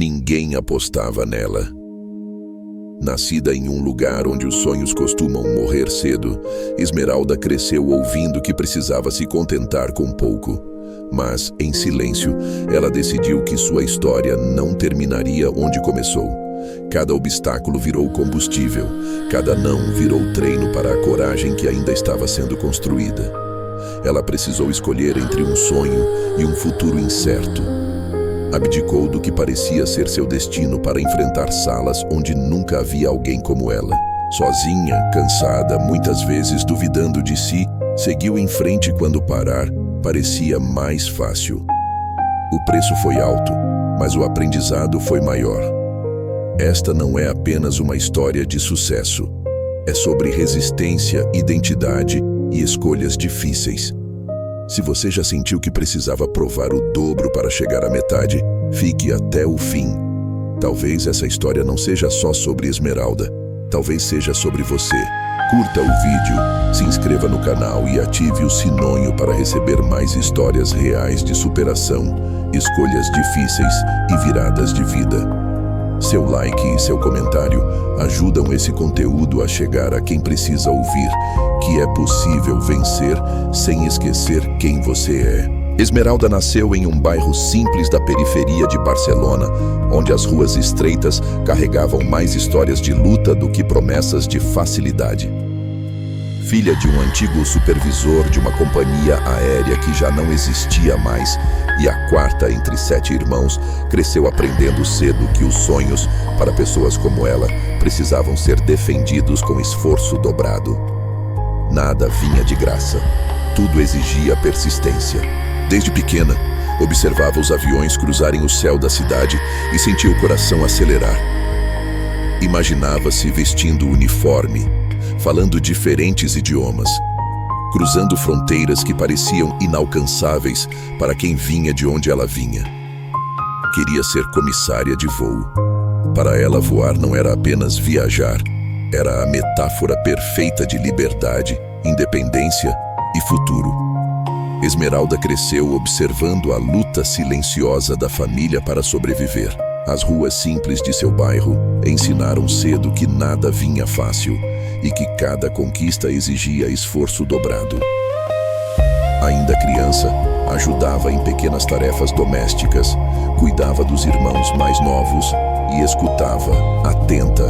ninguém apostava nela. Nascida em um lugar onde os sonhos costumam morrer cedo, Esmeralda cresceu ouvindo que precisava se contentar com pouco. Mas, em silêncio, ela decidiu que sua história não terminaria onde começou. Cada obstáculo virou combustível, cada não virou treino para a coragem que ainda estava sendo construída. Ela precisou escolher entre um sonho e um futuro incerto. Abdicou do que parecia ser seu destino para enfrentar salas onde nunca havia alguém como ela. Sozinha, cansada, muitas vezes duvidando de si, seguiu em frente quando parar parecia mais fácil. O preço foi alto, mas o aprendizado foi maior. Esta não é apenas uma história de sucesso. É sobre resistência, identidade e escolhas difíceis. Se você já sentiu que precisava provar o dobro para chegar à metade, fique até o fim. Talvez essa história não seja só sobre Esmeralda. Talvez seja sobre você. Curta o vídeo, se inscreva no canal e ative o sininho para receber mais histórias reais de superação, escolhas difíceis e viradas de vida. Seu like e seu comentário ajudam esse conteúdo a chegar a quem precisa ouvir que é possível vencer sem esquecer quem você é. Esmeralda nasceu em um bairro simples da periferia de Barcelona, onde as ruas estreitas carregavam mais histórias de luta do que promessas de facilidade. Filha de um antigo supervisor de uma companhia aérea que já não existia mais, e a quarta entre 7 irmãos, cresceu aprendendo cedo que os sonhos, para pessoas como ela, precisavam ser defendidos com esforço dobrado. Nada vinha de graça. Tudo exigia persistência. Desde pequena, observava os aviões cruzarem o céu da cidade e sentia o coração acelerar. Imaginava-se vestindo uniforme, falando diferentes idiomas, cruzando fronteiras que pareciam inalcançáveis para quem vinha de onde ela vinha. Queria ser comissária de voo. Para ela, voar não era apenas viajar, era a metáfora perfeita de liberdade, independência e futuro. Esmeralda cresceu observando a luta silenciosa da família para sobreviver. As ruas simples de seu bairro ensinaram cedo que nada vinha fácil e que cada conquista exigia esforço dobrado. Ainda criança, ajudava em pequenas tarefas domésticas, cuidava dos irmãos mais novos e escutava, atenta,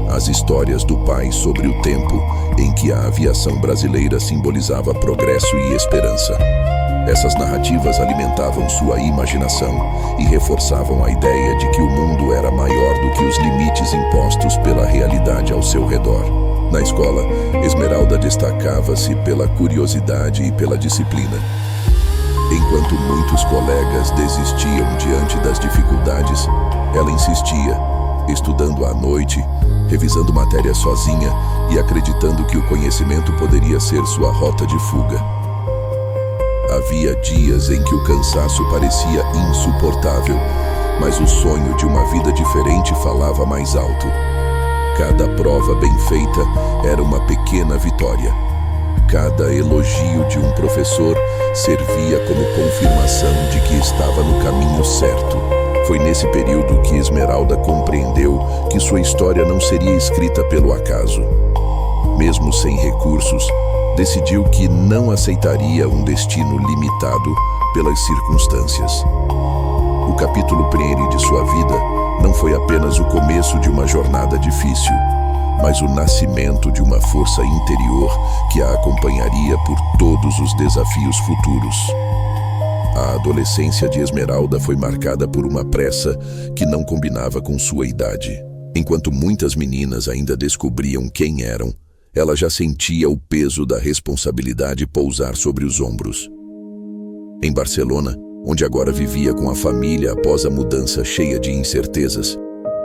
as histórias do pai sobre o tempo em que a aviação brasileira simbolizava progresso e esperança. Essas narrativas alimentavam sua imaginação e reforçavam a ideia de que o mundo era maior do que os limites impostos pela realidade ao seu redor. Na escola, Esmeralda destacava-se pela curiosidade e pela disciplina. Enquanto muitos colegas desistiam diante das dificuldades, ela insistia, estudando à noite, revisando matérias sozinha e acreditando que o conhecimento poderia ser sua rota de fuga. Havia dias em que o cansaço parecia insuportável, mas o sonho de uma vida diferente falava mais alto. Cada prova bem feita era uma pequena vitória. Cada elogio de um professor servia como confirmação de que estava no caminho certo. Foi nesse período que Esmeralda compreendeu que sua história não seria escrita pelo acaso. Mesmo sem recursos, decidiu que não aceitaria um destino limitado pelas circunstâncias. O capítulo primeiro de sua vida não foi apenas o começo de uma jornada difícil, mas o nascimento de uma força interior que a acompanharia por todos os desafios futuros. A adolescência de Esmeralda foi marcada por uma pressa que não combinava com sua idade. Enquanto muitas meninas ainda descobriam quem eram, ela já sentia o peso da responsabilidade pousar sobre os ombros. Em Barcelona, onde agora vivia com a família após a mudança cheia de incertezas,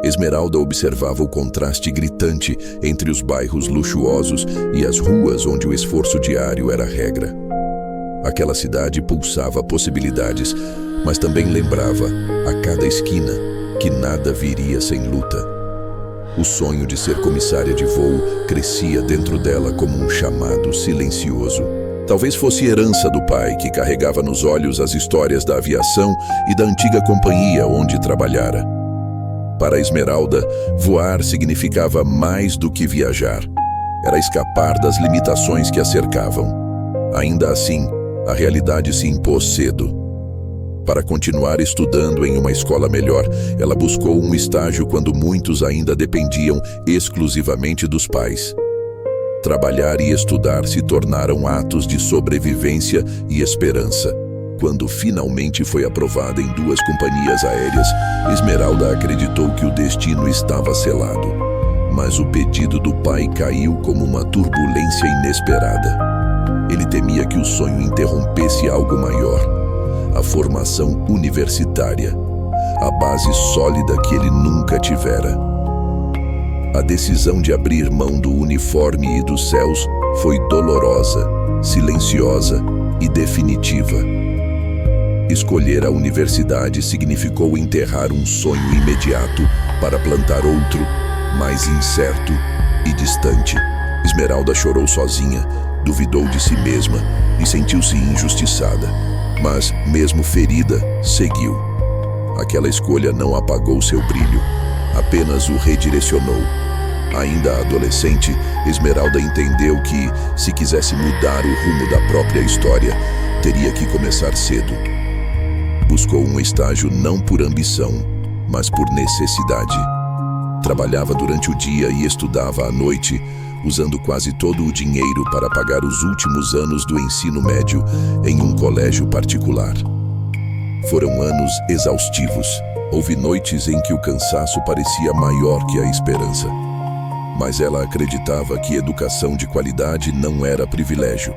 Esmeralda observava o contraste gritante entre os bairros luxuosos e as ruas onde o esforço diário era regra. Aquela cidade pulsava possibilidades, mas também lembrava, a cada esquina, que nada viria sem luta. O sonho de ser comissária de voo crescia dentro dela como um chamado silencioso. Talvez fosse herança do pai, que carregava nos olhos as histórias da aviação e da antiga companhia onde trabalhara. Para Esmeralda, voar significava mais do que viajar. Era escapar das limitações que a cercavam. Ainda assim, a realidade se impôs cedo. Para continuar estudando em uma escola melhor, ela buscou um estágio quando muitos ainda dependiam exclusivamente dos pais. Trabalhar e estudar se tornaram atos de sobrevivência e esperança. Quando finalmente foi aprovada em 2 companhias aéreas, Esmeralda acreditou que o destino estava selado. Mas o pedido do pai caiu como uma turbulência inesperada. Ele temia que o sonho interrompesse algo maior, a formação universitária, a base sólida que ele nunca tivera. A decisão de abrir mão do uniforme e dos céus foi dolorosa, silenciosa e definitiva. Escolher a universidade significou enterrar um sonho imediato para plantar outro, mais incerto e distante. Esmeralda chorou sozinha, duvidou de si mesma e sentiu-se injustiçada. Mas, mesmo ferida, seguiu. Aquela escolha não apagou seu brilho, apenas o redirecionou. Ainda adolescente, Esmeralda entendeu que, se quisesse mudar o rumo da própria história, teria que começar cedo. Buscou um estágio não por ambição, mas por necessidade. Trabalhava durante o dia e estudava à noite, usando quase todo o dinheiro para pagar os últimos anos do ensino médio em um colégio particular. Foram anos exaustivos. Houve noites em que o cansaço parecia maior que a esperança. Mas ela acreditava que educação de qualidade não era privilégio,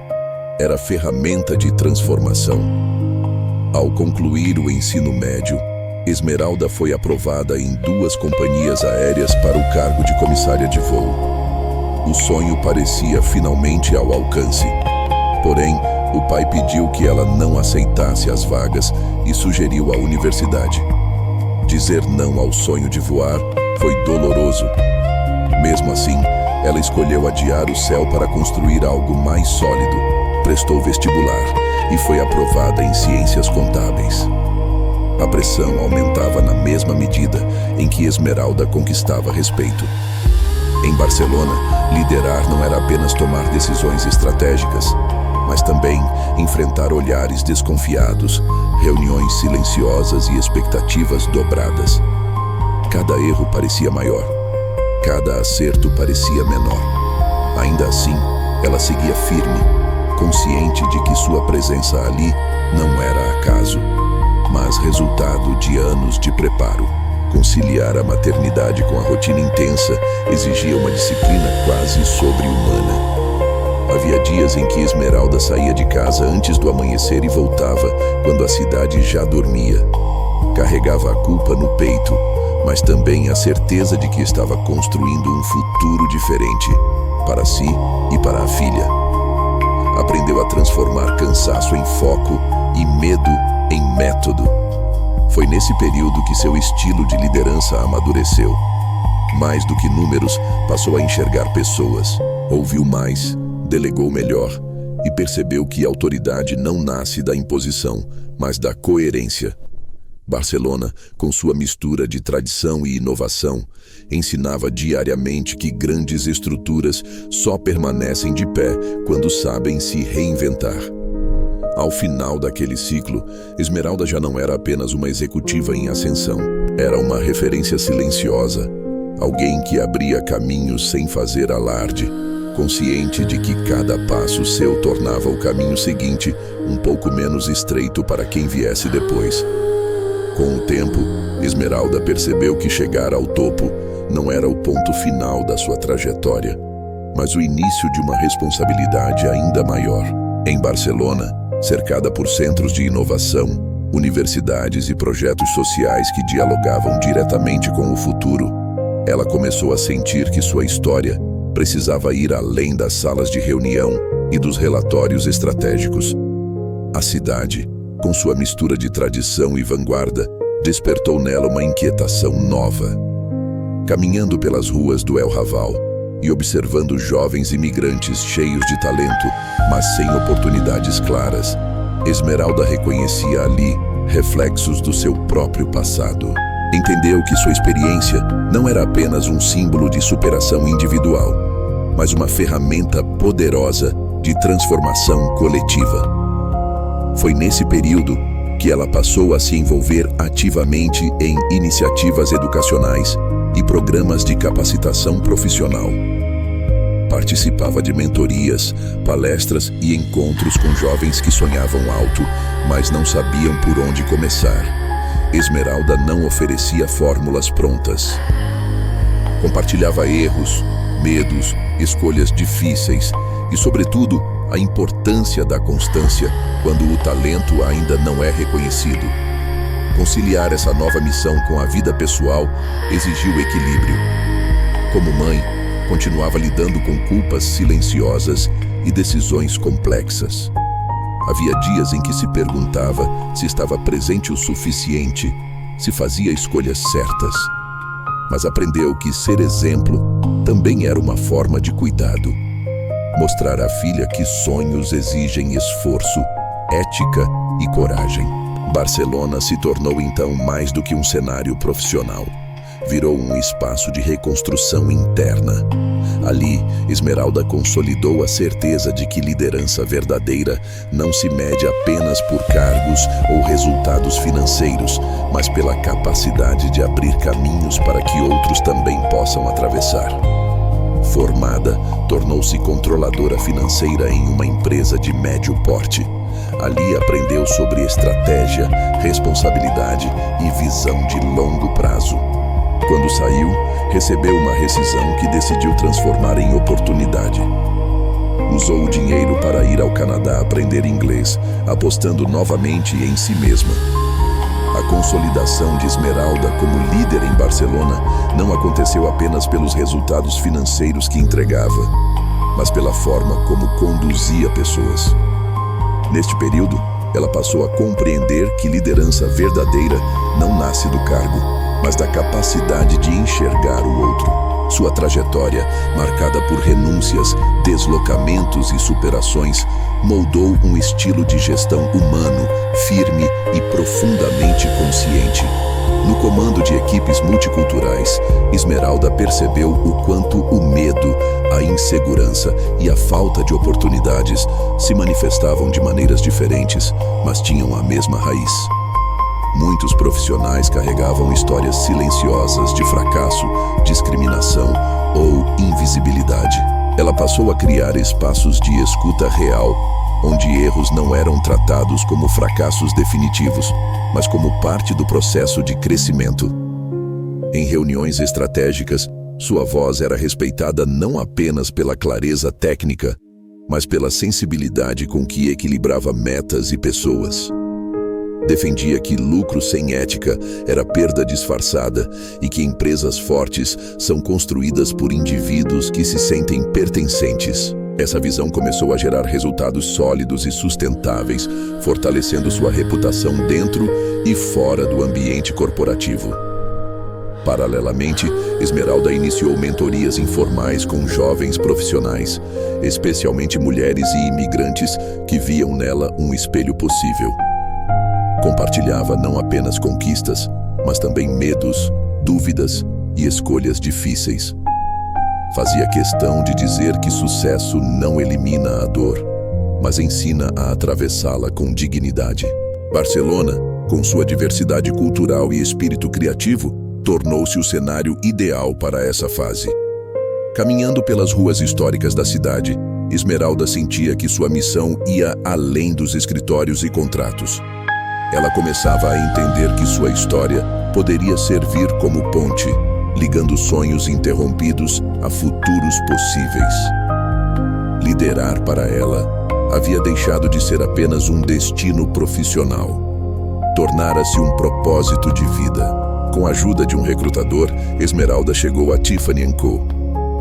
era ferramenta de transformação. Ao concluir o ensino médio, Esmeralda foi aprovada em 2 companhias aéreas para o cargo de comissária de voo. O sonho parecia finalmente ao alcance. Porém, o pai pediu que ela não aceitasse as vagas e sugeriu a universidade. Dizer não ao sonho de voar foi doloroso. Mesmo assim, ela escolheu adiar o céu para construir algo mais sólido. Prestou vestibular e foi aprovada em ciências contábeis. A pressão aumentava na mesma medida em que Esmeralda conquistava respeito. Em Barcelona, liderar não era apenas tomar decisões estratégicas, mas também enfrentar olhares desconfiados, reuniões silenciosas e expectativas dobradas. Cada erro parecia maior, cada acerto parecia menor. Ainda assim, ela seguia firme, consciente de que sua presença ali não era acaso, mas resultado de anos de preparo. Conciliar a maternidade com a rotina intensa exigia uma disciplina quase sobre-humana. Havia dias em que Esmeralda saía de casa antes do amanhecer e voltava quando a cidade já dormia. Carregava a culpa no peito, mas também a certeza de que estava construindo um futuro diferente, para si e para a filha. Aprendeu a transformar cansaço em foco e medo em método. Foi nesse período que seu estilo de liderança amadureceu. Mais do que números, passou a enxergar pessoas. Ouviu mais, delegou melhor e percebeu que a autoridade não nasce da imposição, mas da coerência. Barcelona, com sua mistura de tradição e inovação, ensinava diariamente que grandes estruturas só permanecem de pé quando sabem se reinventar. Ao final daquele ciclo, Esmeralda já não era apenas uma executiva em ascensão. Era uma referência silenciosa, alguém que abria caminhos sem fazer alarde, consciente de que cada passo seu tornava o caminho seguinte um pouco menos estreito para quem viesse depois. Com o tempo, Esmeralda percebeu que chegar ao topo não era o ponto final da sua trajetória, mas o início de uma responsabilidade ainda maior. Em Barcelona, cercada por centros de inovação, universidades e projetos sociais que dialogavam diretamente com o futuro, ela começou a sentir que sua história precisava ir além das salas de reunião e dos relatórios estratégicos. A cidade, com sua mistura de tradição e vanguarda, despertou nela uma inquietação nova. Caminhando pelas ruas do El Raval e observando jovens imigrantes cheios de talento, mas sem oportunidades claras, Esmeralda reconhecia ali reflexos do seu próprio passado. Entendeu que sua experiência não era apenas um símbolo de superação individual, mas uma ferramenta poderosa de transformação coletiva. Foi nesse período que ela passou a se envolver ativamente em iniciativas educacionais e programas de capacitação profissional. Participava de mentorias, palestras e encontros com jovens que sonhavam alto, mas não sabiam por onde começar. Esmeralda não oferecia fórmulas prontas. Compartilhava erros, medos, escolhas difíceis e, sobretudo, a importância da constância quando o talento ainda não é reconhecido. Conciliar essa nova missão com a vida pessoal exigiu equilíbrio. Como mãe, continuava lidando com culpas silenciosas e decisões complexas. Havia dias em que se perguntava se estava presente o suficiente, se fazia escolhas certas. Mas aprendeu que ser exemplo também era uma forma de cuidado. Mostrar à filha que sonhos exigem esforço, ética e coragem. Barcelona se tornou então mais do que um cenário profissional. Virou um espaço de reconstrução interna. Ali, Esmeralda consolidou a certeza de que liderança verdadeira não se mede apenas por cargos ou resultados financeiros, mas pela capacidade de abrir caminhos para que outros também possam atravessar. Formada, tornou-se controladora financeira em uma empresa de médio porte. Ali aprendeu sobre estratégia, responsabilidade e visão de longo prazo. Quando saiu, recebeu uma rescisão que decidiu transformar em oportunidade. Usou o dinheiro para ir ao Canadá aprender inglês, apostando novamente em si mesma. A consolidação de Esmeralda como líder em Barcelona não aconteceu apenas pelos resultados financeiros que entregava, mas pela forma como conduzia pessoas. Neste período, ela passou a compreender que liderança verdadeira não nasce do cargo, mas da capacidade de enxergar o outro. Sua trajetória, marcada por renúncias, deslocamentos e superações, moldou um estilo de gestão humano, firme e profundamente consciente. No comando de equipes multiculturais, Esmeralda percebeu o quanto o medo, a insegurança e a falta de oportunidades se manifestavam de maneiras diferentes, mas tinham a mesma raiz. Muitos profissionais carregavam histórias silenciosas de fracasso, discriminação ou invisibilidade. Ela passou a criar espaços de escuta real, onde erros não eram tratados como fracassos definitivos, mas como parte do processo de crescimento. Em reuniões estratégicas, sua voz era respeitada não apenas pela clareza técnica, mas pela sensibilidade com que equilibrava metas e pessoas. Defendia que lucro sem ética era perda disfarçada e que empresas fortes são construídas por indivíduos que se sentem pertencentes. Essa visão começou a gerar resultados sólidos e sustentáveis, fortalecendo sua reputação dentro e fora do ambiente corporativo. Paralelamente, Esmeralda iniciou mentorias informais com jovens profissionais, especialmente mulheres e imigrantes que viam nela um espelho possível. Compartilhava não apenas conquistas, mas também medos, dúvidas e escolhas difíceis. Fazia questão de dizer que sucesso não elimina a dor, mas ensina a atravessá-la com dignidade. Barcelona, com sua diversidade cultural e espírito criativo, tornou-se o cenário ideal para essa fase. Caminhando pelas ruas históricas da cidade, Esmeralda sentia que sua missão ia além dos escritórios e contratos. Ela começava a entender que sua história poderia servir como ponte, ligando sonhos interrompidos a futuros possíveis. Liderar para ela havia deixado de ser apenas um destino profissional. Tornara-se um propósito de vida. Com a ajuda de um recrutador, Esmeralda chegou a Tiffany & Co.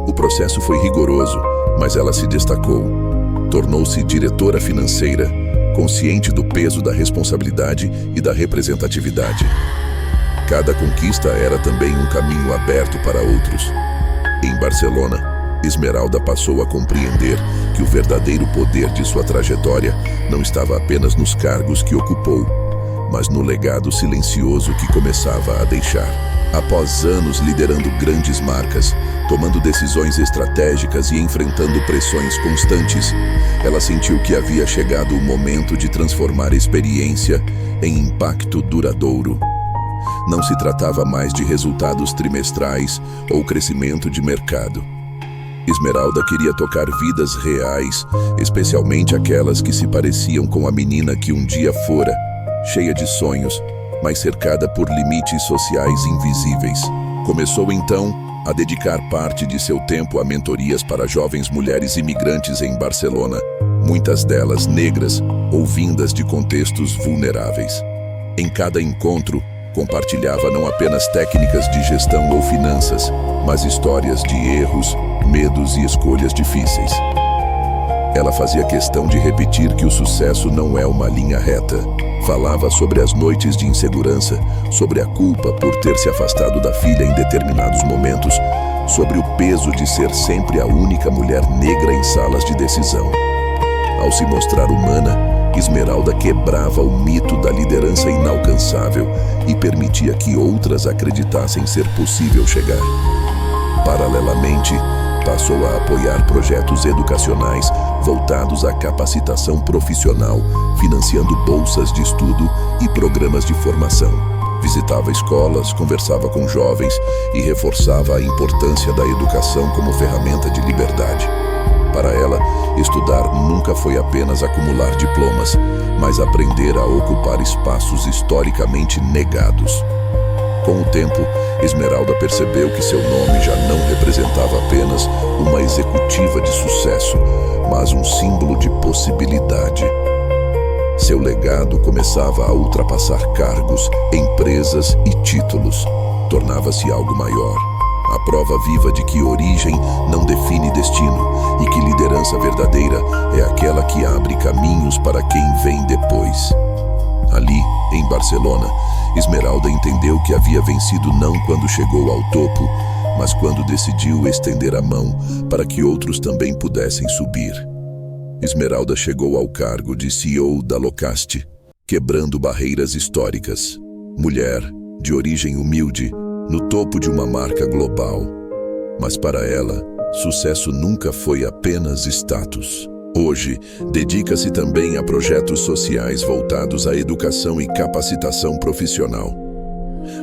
O processo foi rigoroso, mas ela se destacou. Tornou-se diretora financeira, consciente do peso da responsabilidade e da representatividade. Cada conquista era também um caminho aberto para outros. Em Barcelona, Esmeralda passou a compreender que o verdadeiro poder de sua trajetória não estava apenas nos cargos que ocupou, mas no legado silencioso que começava a deixar. Após anos liderando grandes marcas, tomando decisões estratégicas e enfrentando pressões constantes, ela sentiu que havia chegado o momento de transformar experiência em impacto duradouro. Não se tratava mais de resultados trimestrais ou crescimento de mercado. Esmeralda queria tocar vidas reais, especialmente aquelas que se pareciam com a menina que um dia fora, cheia de sonhos, mas cercada por limites sociais invisíveis. Começou então a dedicar parte de seu tempo a mentorias para jovens mulheres imigrantes em Barcelona, muitas delas negras ou vindas de contextos vulneráveis. Em cada encontro, compartilhava não apenas técnicas de gestão ou finanças, mas histórias de erros, medos e escolhas difíceis. Ela fazia questão de repetir que o sucesso não é uma linha reta. Falava sobre as noites de insegurança, sobre a culpa por ter se afastado da filha em determinados momentos, sobre o peso de ser sempre a única mulher negra em salas de decisão. Ao se mostrar humana, Esmeralda quebrava o mito da liderança inalcançável e permitia que outras acreditassem ser possível chegar. Paralelamente, passou a apoiar projetos educacionais voltados à capacitação profissional, financiando bolsas de estudo e programas de formação. Visitava escolas, conversava com jovens e reforçava a importância da educação como ferramenta de liberdade. Para ela, estudar nunca foi apenas acumular diplomas, mas aprender a ocupar espaços historicamente negados. Com o tempo, Esmeralda percebeu que seu nome já não representava apenas uma executiva de sucesso, mas um símbolo de possibilidade. Seu legado começava a ultrapassar cargos, empresas e títulos. Tornava-se algo maior. A prova viva de que origem não define destino e que liderança verdadeira é aquela que abre caminhos para quem vem depois. Ali, em Barcelona, Esmeralda entendeu que havia vencido não quando chegou ao topo, mas quando decidiu estender a mão para que outros também pudessem subir. Esmeralda chegou ao cargo de CEO da Locaste, quebrando barreiras históricas. Mulher, de origem humilde, no topo de uma marca global. Mas para ela, sucesso nunca foi apenas status. Hoje, dedica-se também a projetos sociais voltados à educação e capacitação profissional.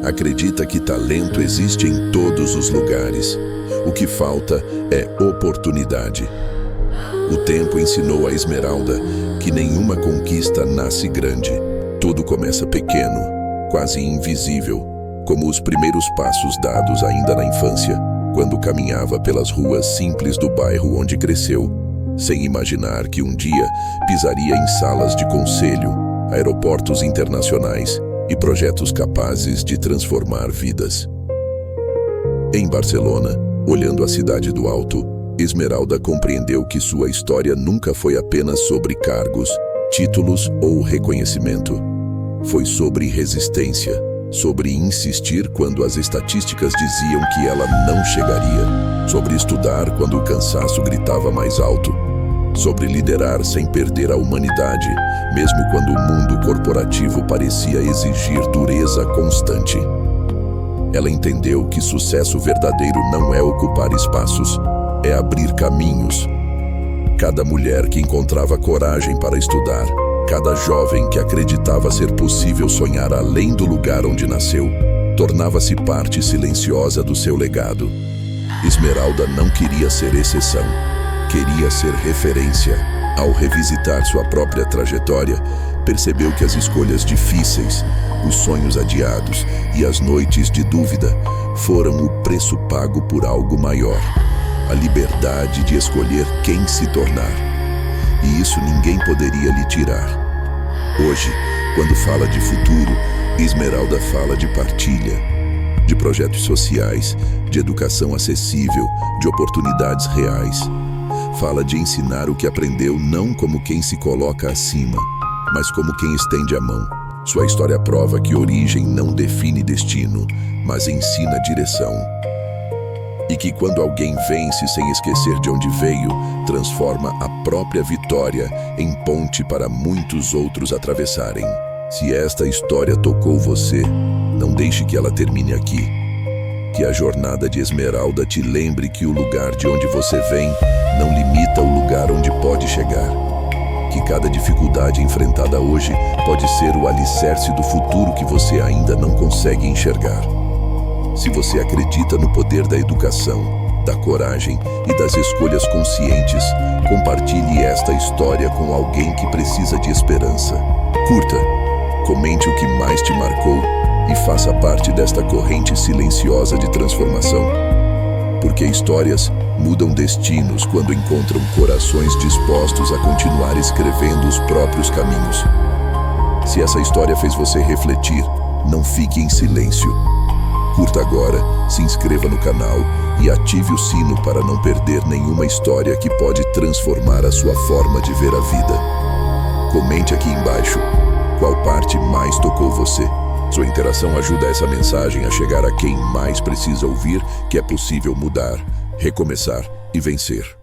Acredita que talento existe em todos os lugares. O que falta é oportunidade. O tempo ensinou a Esmeralda que nenhuma conquista nasce grande. Tudo começa pequeno, quase invisível, como os primeiros passos dados ainda na infância, quando caminhava pelas ruas simples do bairro onde cresceu, sem imaginar que um dia pisaria em salas de conselho, aeroportos internacionais e projetos capazes de transformar vidas. Em Barcelona, olhando a cidade do alto, Esmeralda compreendeu que sua história nunca foi apenas sobre cargos, títulos ou reconhecimento. Foi sobre resistência, sobre insistir quando as estatísticas diziam que ela não chegaria, sobre estudar quando o cansaço gritava mais alto, sobre liderar sem perder a humanidade, mesmo quando o mundo corporativo parecia exigir dureza constante. Ela entendeu que sucesso verdadeiro não é ocupar espaços, é abrir caminhos. Cada mulher que encontrava coragem para estudar, cada jovem que acreditava ser possível sonhar além do lugar onde nasceu, tornava-se parte silenciosa do seu legado. Esmeralda não queria ser exceção, queria ser referência. Ao revisitar sua própria trajetória, percebeu que as escolhas difíceis, os sonhos adiados e as noites de dúvida foram o preço pago por algo maior. A liberdade de escolher quem se tornar. E isso ninguém poderia lhe tirar. Hoje, quando fala de futuro, Esmeralda fala de partilha, de projetos sociais, de educação acessível, de oportunidades reais. Fala de ensinar o que aprendeu não como quem se coloca acima, mas como quem estende a mão. Sua história prova que origem não define destino, mas ensina direção. E que quando alguém vence sem esquecer de onde veio, transforma a própria vitória em ponte para muitos outros atravessarem. Se esta história tocou você, não deixe que ela termine aqui. Que a jornada de Esmeralda te lembre que o lugar de onde você vem não limita o lugar onde pode chegar. Que cada dificuldade enfrentada hoje pode ser o alicerce do futuro que você ainda não consegue enxergar. Se você acredita no poder da educação, da coragem e das escolhas conscientes, compartilhe esta história com alguém que precisa de esperança. Curta, comente o que mais te marcou e faça parte desta corrente silenciosa de transformação. Porque histórias mudam destinos quando encontram corações dispostos a continuar escrevendo os próprios caminhos. Se essa história fez você refletir, não fique em silêncio. Curta agora, se inscreva no canal e ative o sino para não perder nenhuma história que pode transformar a sua forma de ver a vida. Comente aqui embaixo qual parte mais tocou você. Sua interação ajuda essa mensagem a chegar a quem mais precisa ouvir que é possível mudar, recomeçar e vencer.